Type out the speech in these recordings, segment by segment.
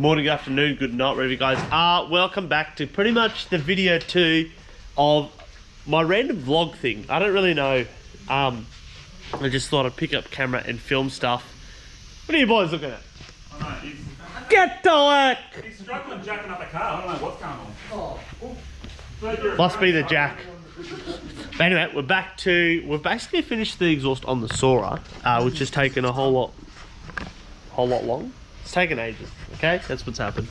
Good morning, good afternoon, good night, wherever you guys are. Welcome back to pretty much the video 2 of my random vlog thing. I don't really know. I just thought I'd pick up camera and film stuff. What are you boys looking at? I know, Get to work! he's struggling jacking up the car. I don't know what's going on. Must be the jack. But anyway, we're back to, we've basically finished the exhaust on the Sora, which has taken a whole lot long. It's taken ages, okay? That's what's happened.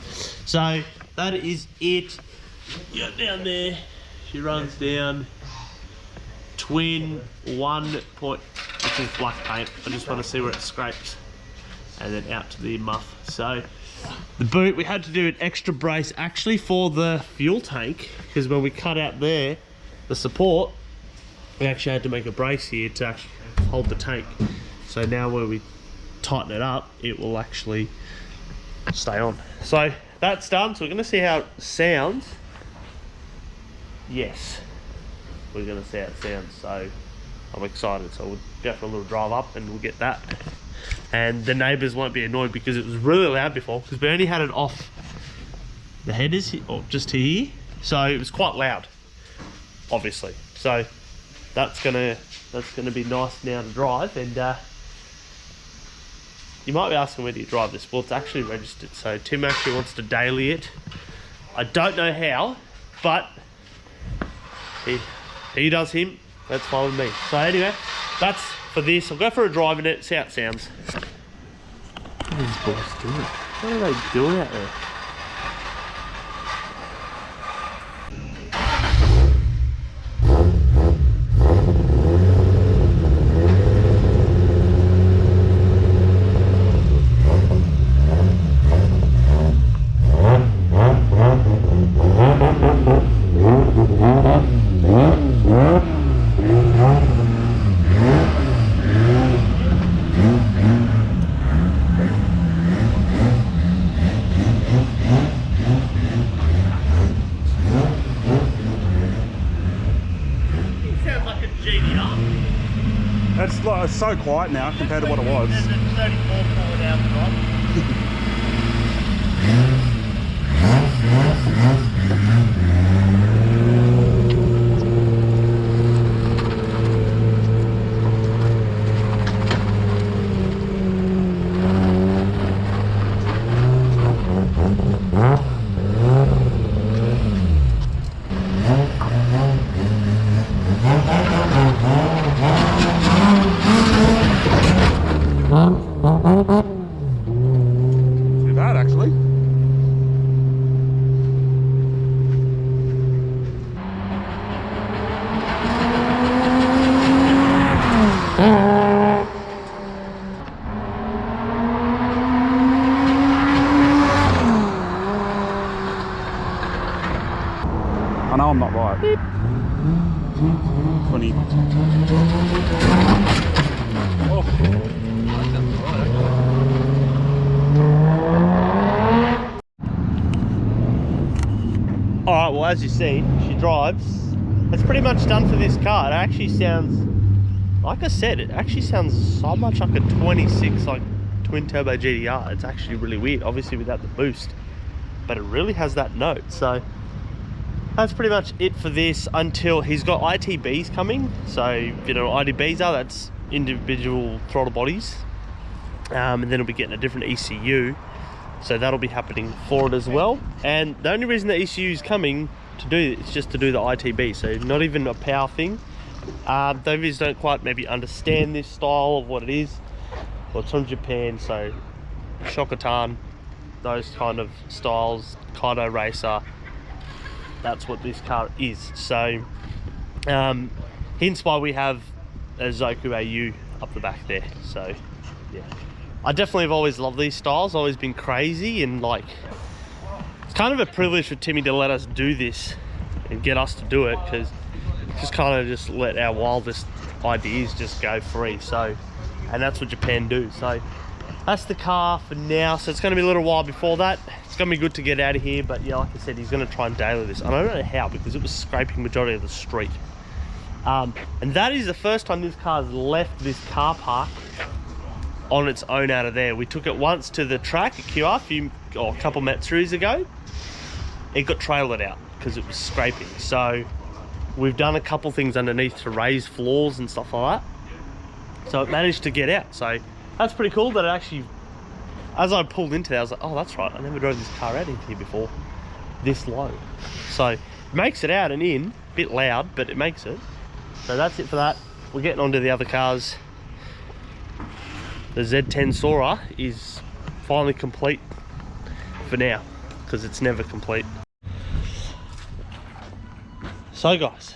So, that is it. Yeah, down there. She runs down. Twin 1 point, which is black paint. I just want to see where it scrapes. And then out to the muff. So, the boot, we had to do an extra brace actually for the fuel tank, because when we cut out there, the support, we actually had to make a brace here to actually hold the tank. So now when we tighten it up, it will actually stay on. So that's done. So we're going to see how it sounds. Yes, we're going to see how it sounds. So I'm excited. So we'll go for a little drive up and we'll get that. And the neighbours won't be annoyed because it was really loud before, because we only had it off the headers or just to here. So it was quite loud, obviously. So that's gonna be nice now to drive. And you might be asking, where do you drive this? Well, it's actually registered. So Tim actually wants to daily it. I don't know how, but he does him. That's fine with me. So anyway, that's for this. I'll go for a drive in it, see how it sounds. What are these boys doing? What are they doing out there? It's so quiet now compared to what it was. Too bad, actually. I know I'm not right. 20. Oh. Alright, well, as you see, she drives. That's pretty much done for this car. It actually sounds, like I said, it actually sounds so much like a 26 like twin turbo GTR. It's actually really weird, obviously without the boost, but it really has that note. So that's pretty much it for this until he's got ITBs coming. So you know what ITBs are, that's individual throttle bodies, and then he'll be getting a different ECU. So that'll be happening for it as well. And the only reason the ECU is coming to do it is just to do the ITB. So not even a power thing. Those don't quite maybe understand this style of what it is. Well, it's from Japan, so Shokatan, those kind of styles, Kaido Racer. That's what this car is. So hence why we have a Zoku AU up the back there. So yeah, I definitely have always loved these styles, always been crazy, and like, it's kind of a privilege for Timmy to let us do this and get us to do it, because just kind of just let our wildest ideas just go free. So, and that's what Japan do. So that's the car for now. So it's going to be a little while before that. It's going to be good to get out of here, but yeah, like I said, he's going to try and daily this, and I don't know how, because it was scraping majority of the street. And that is the first time this car's left this car park on its own out of there. We took it once to the track at QR a couple Matsuris ago. It got trailered out because it was scraping. So we've done a couple things underneath to raise floors and stuff like that. So it managed to get out. So that's pretty cool that it actually, as I pulled into there, I was like, oh, that's right. I never drove this car out into here before this low. So it makes it out and in, a bit loud, but it makes it. So that's it for that. We're getting on to the other cars. The Z10 Sora is finally complete for now, because it's never complete. So guys,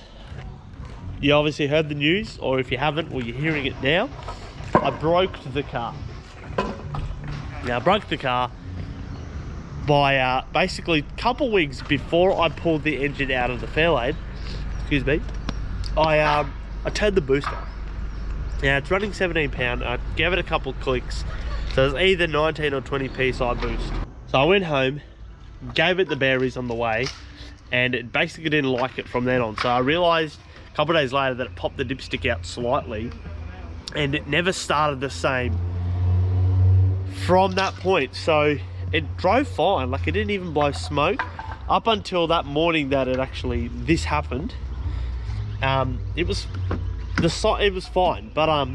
you obviously heard the news, or if you haven't, well, you're hearing it now. I broke the car. Now I broke the car by basically a couple weeks before I pulled the engine out of the Fairlane. Excuse me. I turned the boost on. Now it's running 17 pound. I gave it a couple clicks, so it's either 19 or 20 psi boost. So I went home, gave it the berries on the way, and it basically didn't like it from then on. So I realized a couple of days later that it popped the dipstick out slightly, and it never started the same from that point. So it drove fine, like it didn't even blow smoke up until that morning that this happened. It was fine, but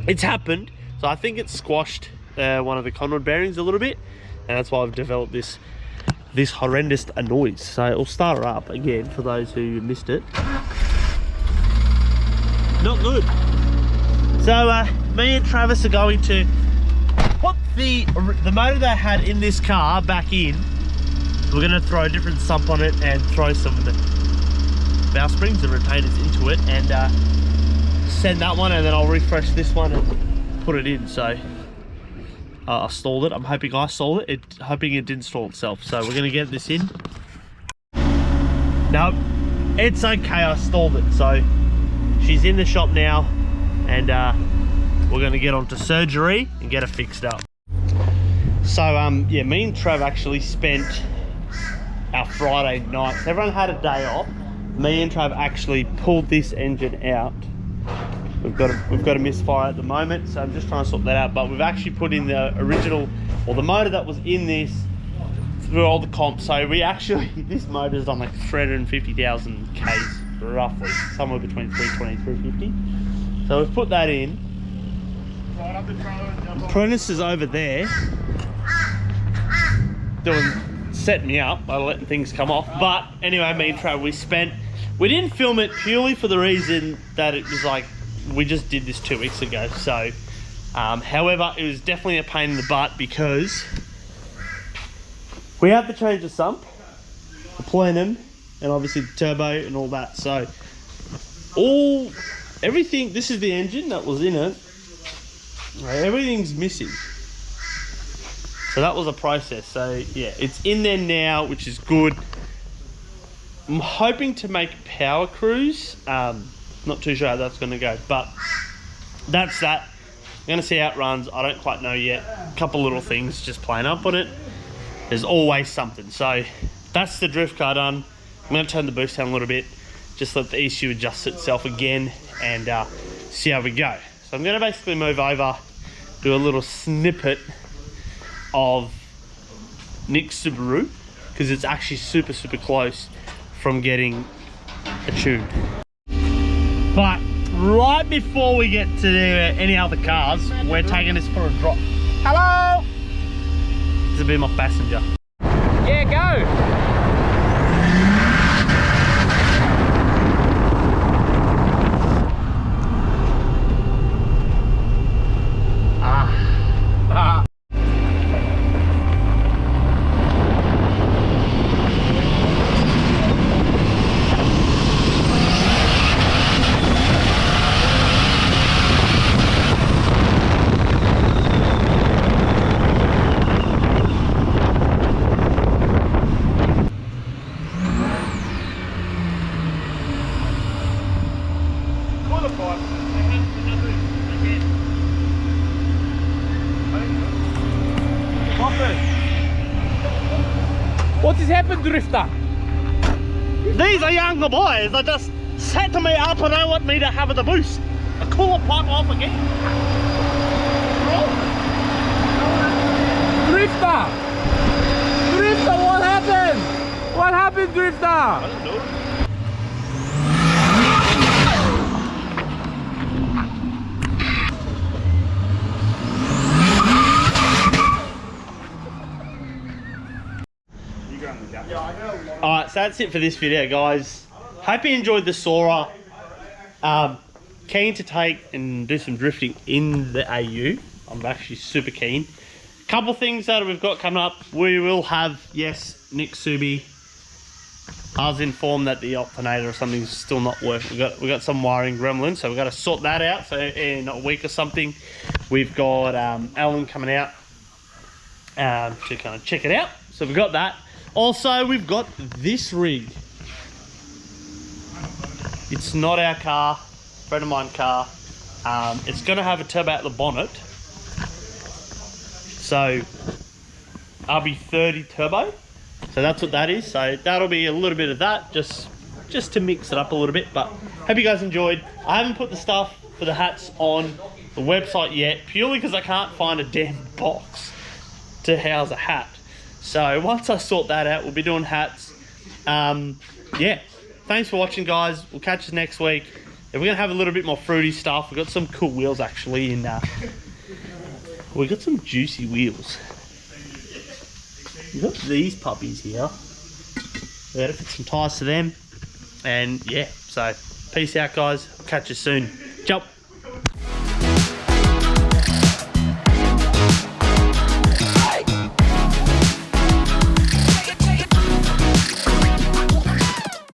it's happened. So I think it squashed one of the conrod bearings a little bit, and that's why I've developed this horrendous noise. So I'll start her up again for those who missed it. Not good. So me and Travis are going to put the motor they had in this car back in. We're going to throw a different sump on it and throw some of the valve springs and retainers into it, and send that one, and then I'll refresh this one and put it in. So I stalled it. I'm hoping I stalled it. Hoping it didn't stall itself. So we're gonna get this in. Nope, it's okay. I stalled it. So she's in the shop now, and we're gonna get onto surgery and get her fixed up. So yeah, me and Trav actually spent our Friday nights. Everyone had a day off. Me and Trav actually pulled this engine out. We've got a misfire at the moment, so I'm just trying to sort that out. But we've actually put in the original, or the motor that was in this, through all the comps. So we actually, this motor's on like 350,000 Ks roughly, somewhere between 320 and 350. So we've put that in. Prentice is over there setting me up by letting things come off. But anyway, me and Trav, we didn't film it purely for the reason that it was like, we just did this 2 weeks ago. So however, it was definitely a pain in the butt because we had to change the sump, the plenum, and obviously the turbo and all that. So everything, this is the engine that was in it, everything's missing. So that was a process. So yeah, it's in there now, which is good. I'm hoping to make power cruise. Not too sure how that's going to go, but that's that. I'm going to see how it runs. I don't quite know yet. A couple little things just playing up on it. There's always something. So that's the drift car done. I'm going to turn the boost down a little bit, just let the ECU adjust itself again, and see how we go. So I'm going to basically move over, do a little snippet of Nick's Subaru, because it's actually super close from getting tuned. But right before we get to any other cars, we're taking this for a drop. Hello! This will be my passenger. Yeah, go! What has happened, Drifter? These are younger boys. They just set me up and they want me to have the boost. A cooler pipe off again. Drifter! Drifter, what happened? What happened, Drifter? You go in the gap. Alright, so that's it for this video, guys. Hope you enjoyed the Sora. Keen to take and do some drifting in the AU. I'm actually super keen. Couple things that we've got coming up. We will have, yes, Nick Subi. I was informed that the alternator or something's still not working. We got some wiring gremlin, so we've got to sort that out. So in a week or something, we've got Alan coming out to kind of check it out. So we've got that. Also, we've got this rig. It's not our car, friend of mine's car. It's going to have a turbo at the bonnet. So, RB30 turbo. So that's what that is. So that'll be a little bit of that, just to mix it up a little bit. But hope you guys enjoyed. I haven't put the stuff for the hats on the website yet, purely because I can't find a damn box to house a hat. So once I sort that out, we'll be doing hats. Yeah, thanks for watching, guys. We'll catch you next week. And we're gonna have a little bit more fruity stuff. We've got some cool wheels actually in we got some juicy wheels. We've got these puppies here. We gotta fit some ties to them. And yeah, so peace out, guys. Catch you soon. Ciao.